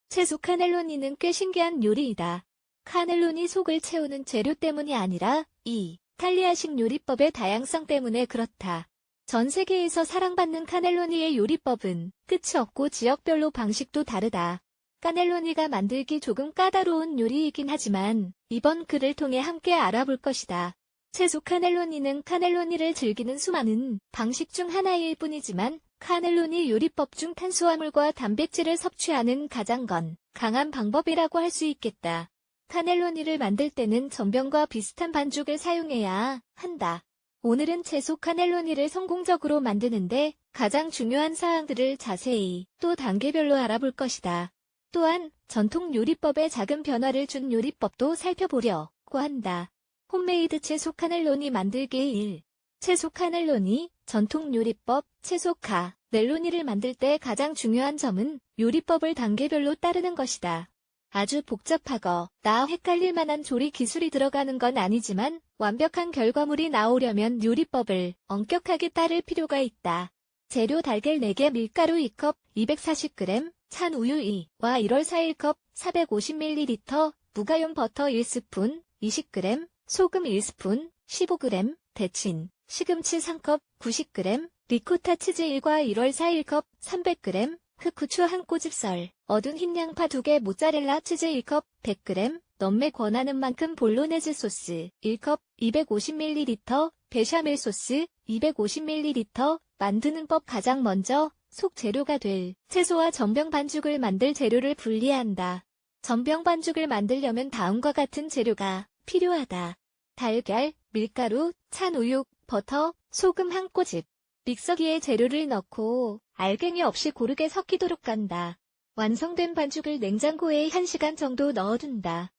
채소 카넬로니는 꽤 신기한 요리이다. 카넬로니 속을 채우는 재료 때문이 아니라 이 이탈리아식 요리법의 다양성 때문에 그렇다. 전 세계에서 사랑받는 카넬로니의 요리법은 끝이 없고 지역별로 방식도 다르다. 카넬로니가 만들기 조금 까다로운 요리이긴 하지만 이번 글을 통해 함께 알아볼 것이다. 채소 카넬로니는 카넬로니를 즐기는 수많은 방식 중 하나일 뿐이지만 카넬로니 요리법 중 탄수화물과 단백질을 섭취하는 가장 강한 방법이라고 할 수 있겠다. 카넬로니를 만들 때는 전병과 비슷한 반죽을 사용해야 한다. 오늘은 채소 카넬로니를 성공적으로 만드는데 가장 중요한 사항들을 자세히 또 단계별로 알아볼 것이다. 또한 전통 요리법에 작은 변화를 준 요리법도 살펴보려고 한다. 홈메이드 채소 카넬로니 만들기 1. 채소 카넬로니, 전통 요리법, 채소 카넬로니를 만들 때 가장 중요한 점은 요리법을 단계별로 따르는 것이다. 아주 복잡하거나 헷갈릴 만한 조리 기술이 들어가는 건 아니지만 완벽한 결과물이 나오려면 요리법을 엄격하게 따를 필요가 있다. 재료 달걀 4개, 밀가루 2컵, 240g, 찬 우유 2와 1월 4일 컵, 450ml, 무가용 버터 1스푼, 20g, 소금 1스푼, 15g, 데친 시금치 3컵, 90g, 리코타 치즈 1과 1월 4일 컵, 300g, 흑후추 한 꼬집 썰, 얻은 흰 양파 2개, 모짜렐라 치즈 1컵, 100g, 넘맥 원하는 만큼 볼로네즈 소스 1컵, 250ml, 베샤멜 소스 250ml, 만드는 법 가장 먼저 속 재료가 될 채소와 전병 반죽을 만들 재료를 분리한다. 전병 반죽을 만들려면 다음과 같은 재료가 필요하다. 달걀, 밀가루, 찬 우유, 버터, 소금 한 꼬집. 믹서기에 재료를 넣고 알갱이 없이 고르게 섞이도록 간다. 완성된 반죽을 냉장고에 1시간 정도 넣어둔다.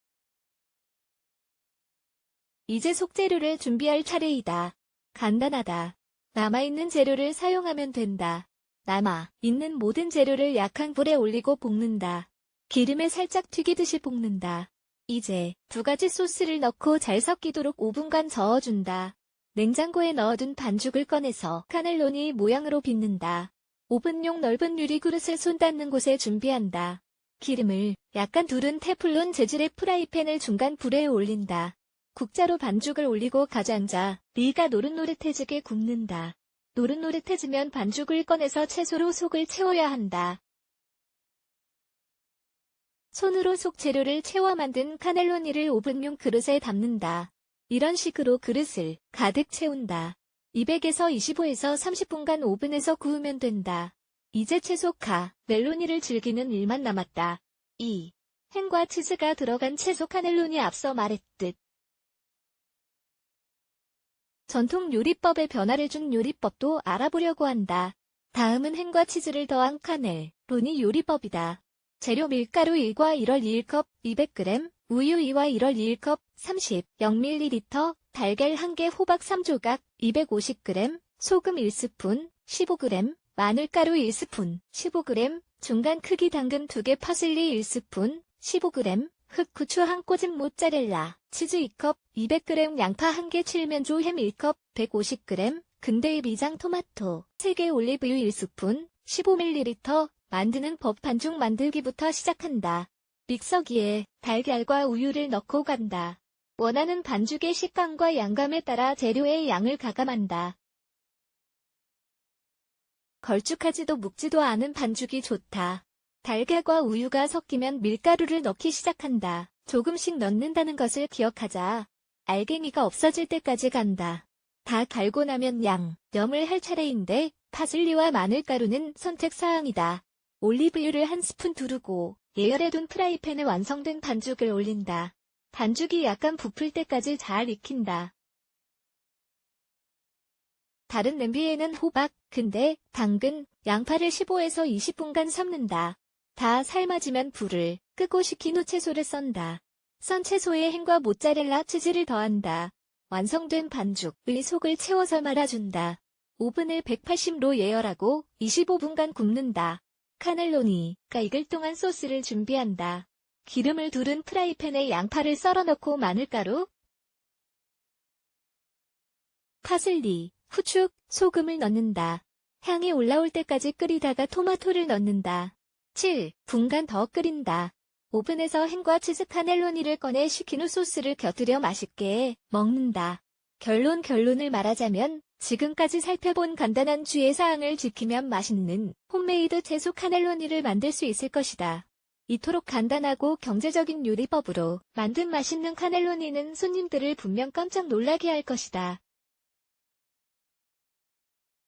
이제 속재료를 준비할 차례이다. 간단하다. 남아있는 재료를 사용하면 된다. 남아있는 모든 재료를 약한 불에 올리고 볶는다. 기름에 살짝 튀기듯이 볶는다. 이제 2가지 소스를 넣고 잘 섞이도록 5분간 저어준다. 냉장고에 넣어둔 반죽을 꺼내서 카넬로니 모양으로 빚는다. 오븐용 넓은 유리그릇을 손 닿는 곳에 준비한다. 기름을 약간 두른 테플론 재질의 프라이팬을 중간 불에 올린다. 국자로 반죽을 올리고 가장자 리가 노릇노릇해지게 굽는다. 노릇노릇해지면 반죽을 꺼내서 채소로 속을 채워야 한다. 손으로 속 재료를 채워 만든 카넬로니를 오븐용 그릇에 담는다. 이런 식으로 그릇을 가득 채운다. 200에서 25에서 30분간 오븐에서 구우면 된다. 이제 채소 카넬로니를 즐기는 일만 남았다. 2. 햄과 치즈가 들어간 채소 카넬로니 앞서 말했듯 전통 요리법에 변화를 준 요리법도 알아보려고 한다. 다음은 햄과 치즈를 더한 카넬로니 요리법이다. 재료 밀가루 1과 1월 2컵 200g, 우유 2와 1월 2컵 30ml, 달걀 1개, 호박 3조각 250g, 소금 1스푼 15g, 마늘가루 1스푼 15g, 중간 크기 당근 2개, 파슬리 1스푼 15g, 흑후추 한 꼬집, 모짜렐라 치즈 2컵 200g, 양파 1개, 칠면조 햄 1컵 150g, 근대의 비장 토마토 3개, 올리브유 1스푼 15ml. 만드는 법. 반죽 만들기부터 시작한다. 믹서기에 달걀과 우유를 넣고 간다. 원하는 반죽의 식감과 양감에 따라 재료의 양을 가감한다. 걸쭉하지도 묵지도 않은 반죽이 좋다. 달걀과 우유가 섞이면 밀가루를 넣기 시작한다. 조금씩 넣는다는 것을 기억하자. 알갱이가 없어질 때까지 간다. 다 갈고 나면 양념을 할 차례인데 파슬리와 마늘가루는 선택사항이다. 올리브유를 한 스푼 두르고 예열해둔 프라이팬에 완성된 반죽을 올린다. 반죽이 약간 부풀 때까지 잘 익힌다. 다른 냄비에는 호박, 근대, 당근, 양파를 15에서 20분간 삶는다. 다 삶아지면 불을 끄고 식힌 후 채소를 썬다. 썬 채소에 햄과 모짜렐라 치즈를 더한다. 완성된 반죽의 속을 채워서 말아준다. 오븐을 180로 예열하고 25분간 굽는다. 카넬로니가 익을 동안 소스를 준비한다. 기름을 두른 프라이팬에 양파를 썰어 넣고 마늘가루, 파슬리, 후추, 소금을 넣는다. 향이 올라올 때까지 끓이다가 토마토를 넣는다. 7. 분간 더 끓인다. 오븐에서 햄과 치즈 카넬로니를 꺼내 식힌 후 소스를 곁들여 맛있게 먹는다. 결론을 말하자면 지금까지 살펴본 간단한 주의사항을 지키면 맛있는 홈메이드 채소 카넬로니를 만들 수 있을 것이다. 이토록 간단하고 경제적인 요리법으로 만든 맛있는 카넬로니는 손님들을 분명 깜짝 놀라게 할 것이다.